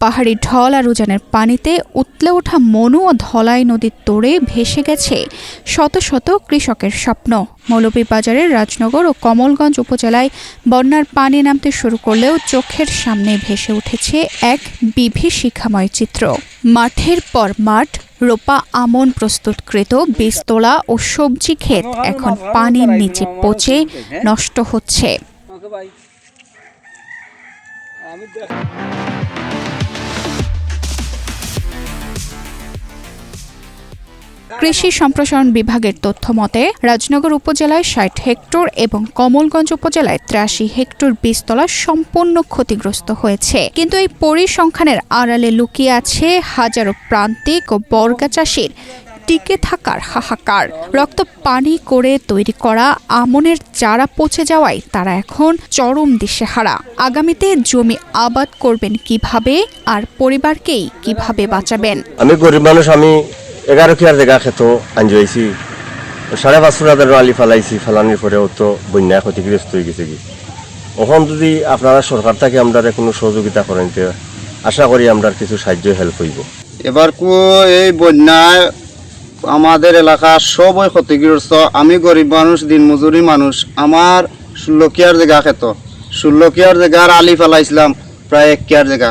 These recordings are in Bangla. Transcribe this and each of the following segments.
পাহাড়ি ঢল আর উজানের পানিতে উতলে ওঠা মনু ও ধলাই নদীর তোড়ে ভেসে গেছে শত শত কৃষকের স্বপ্ন। মৌলভীবাজারের রাজনগর ও কমলগঞ্জ উপজেলায় বন্যার পানি নামতে শুরু করলেও চোখের সামনে ভেসে উঠেছে এক বিভীষিকাময় চিত্র। মাঠের পর মাঠ, রোপা আমন প্রস্তুতকৃত বীজতলা ও সবজি ক্ষেত এখন পানির নিচে পচে নষ্ট হচ্ছে। কৃষি সম্প্রসারণ বিভাগের তথ্য মতে রাজনগর উপজেলায় ৬০ হেক্টর এবং কমলগঞ্জ উপজেলায় ৮৩ হেক্টর বীজতলা সম্পূর্ণ ক্ষতিগ্রস্ত হয়েছে। কিন্তু এই পরিসংখ্যানের আড়ালে লুকিয়ে আছে হাজারো প্রান্তিক ও বর্গা চাষির টিকে থাকার হাহাকার। রক্ত পানি করে তৈরি করা আমনের চারা পচে যাওয়ায় তারা এখন চরম দিশেহারা। আগামীতে জমি আবাদ করবেন কিভাবে আর পরিবারকেই কিভাবে বাঁচাবেন? আমি গরিব মানুষ, আমি 11 কিয়ার জায়গা খেত আনজুয়াইছি, 5,500 আলি ফালাইছি, ফালানির পরেও তো বন্যা ক্ষতিগ্রস্ত হয়ে গেছে। এখন যদি আপনারা সরকার থেকে আমরা কোনো সহযোগিতা করেন, আশা করি আমরা কিছু সাহায্য হেল্প হইব। এবার এই বন্যায় আমাদের এলাকা সবই ক্ষতিগ্রস্ত। আমি গরিব মানুষ, দিনমজুরি মানুষ। আমার 16 কিয়ার জায়গা খেত, 16 কিয়ার জায়গার আলি ফেলাইছিলাম প্রায় 1 কিয়ার জায়গা।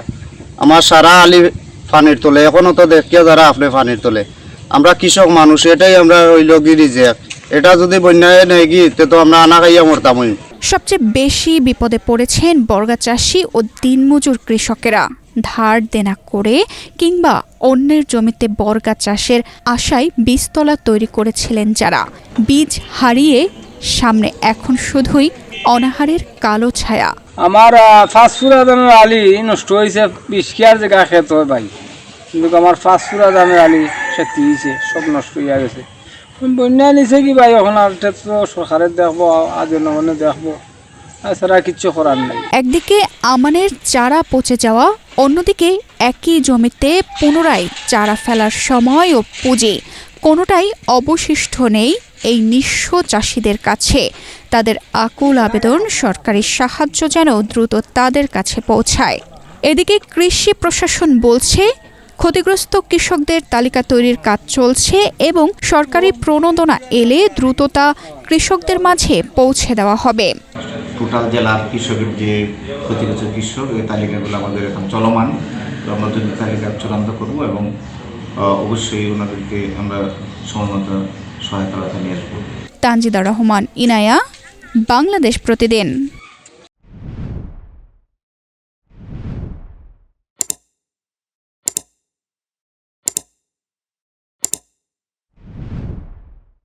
আমার সারা আলি পানির তোলে, এখনও তো দেখিয়া যারা আপনি পানির তোলে। আমরা কৃষক মানুষ, এটাই আমরা হইল গিরিজে। এটা যদি বন্যায় নেই গিয়ে তো আমরা আনা খাইয়া মরতাম। সবচেয়ে বেশি বিপদে পড়েছেন বর্গা চাষি ও দিনমজুর কৃষকেরা। ধার দেনা করে কিংবা অন্যের জমিতে বর্গা চাষের আশায় বীজতলা তৈরি করেছিলেন যারা, বীজ হারিয়ে সামনে এখন শুধুই অনাহারের কালো ছায়া। আমার 5 ফুরা দামের আলি নষ্ট হয়েছে, 20 কিয়ার জায়গা খেত ভাই, কিন্তু আমার 5 ফুরা দামের আলি ক্ষতি হয়েছে, সব নষ্ট হয়ে গেছে। বন্যা নিছে কি ভাই, এখন আর তো সরকারের দেখবো, আগে নগনে দেখবো, এছাড়া কিচ্ছু করার নেই। একদিকে আমানের চারা পচে যাওয়া, অন্যদিকে একই জমিতে পুনরায় চারা ফেলার সময় ও পুঁজি কোনোটাই অবশিষ্ট নেই এই নিঃস্ব চাষিদের কাছে। তাদের আকুল আবেদন সরকারি সাহায্য যেন দ্রুত তাদের কাছে পৌঁছায়। এদিকে কৃষি প্রশাসন বলছে ক্ষতিগ্রস্ত কৃষকদের তালিকা তৈরির কাজ চলছে এবং সরকারি প্রণোদনা এলে দ্রুততা কৃষকদের মাঝে পৌঁছে দেওয়া হবে। টোটাল জেলার কৃষকের যে ক্ষতিগ্রস্ত কৃষক, এই তালিকাগুলো আমাদের এখন চলমান। তো আমরা যদি তালিকা চূড়ান্ত করবো এবং অবশ্যই ওনাদেরকে আমরা সময়মতো সহায়তা নিয়ে আসবো। তানজিদা রহমান, ইনায়া, বাংলাদেশ প্রতিদিন।